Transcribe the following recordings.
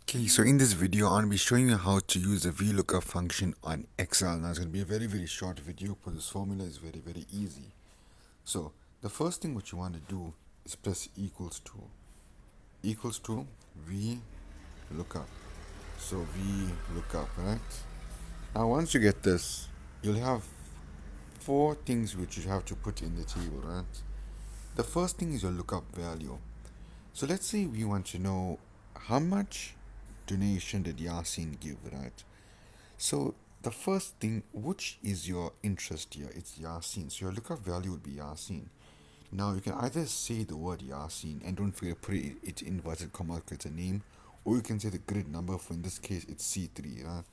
Okay, so in this video, I'm going to be showing you how to use the VLOOKUP function on Excel. Now, it's going to be a very short video, but this formula is very easy. So, the first thing what you want to do is press equals to VLOOKUP. So, VLOOKUP, right? Now, once you get this, you'll have four things which you have to put in the table, right? The first thing is your lookup value. So let's say we want to know how much donation did Yasin give, right? So the first thing, which is your interest here? It's Yasin. So your lookup value would be Yasin. Now you can either say the word Yasin and don't forget to put it in inverted commas because it's a name, or you can say the grid number. For in this case, it's C3, right?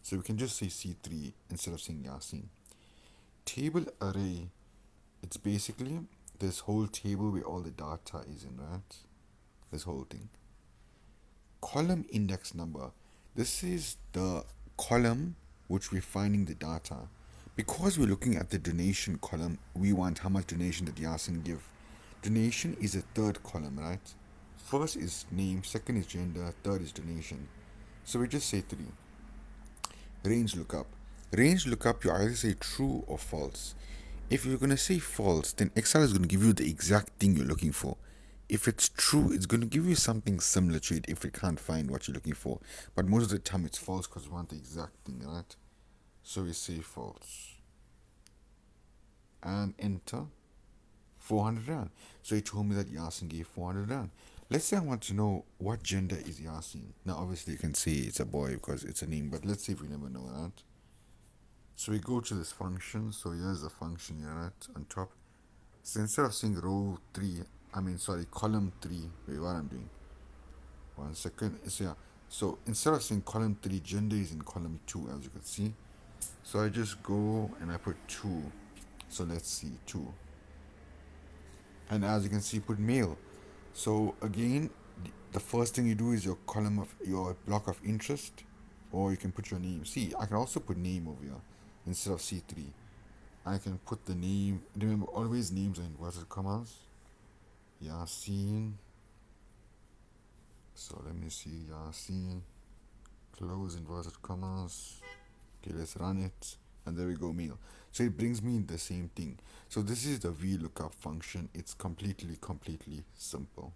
So we can just say C3 instead of saying Yasin. Table array. It's basically this whole table where all the data is in, right? This whole thing. Column index number. This is the column which we're finding the data. Because we're looking at the donation column, we want how much donation did Yasin give. Donation is a third column, right? First is name, second is gender, third is donation. So we just say 3. Range lookup. Range lookup, you either say true or false. If you're going to say false, then Excel is going to give you the exact thing you're looking for. If it's true, it's going to give you something similar to it if it can't find what you're looking for. But most of the time it's false because we want the exact thing, right? So we say false. And enter 400 rand. So he told me that Yasin gave 400 rand. Let's say I want to know what gender is Yasin. Now obviously you can say it's a boy because it's a name, but let's see if we never know that. So we go to this function. So here's the function here, right, on top. So instead of saying column 3, wait, what I'm doing, 1 second, so instead of saying column 3, gender is in column 2, as you can see. So I just go and I put 2. So let's see, 2. And as you can see, put male. So again, the first thing you do is your column of your block of interest, or you can put your name. See, I can also put name over here instead of C3. I can put the name. Remember, always names are inverted commas. Yasin. So let me see, Yasin. Close inverted commas. Okay, let's run it. And there we go, male. So it brings me the same thing. So this is the VLOOKUP function. It's completely simple.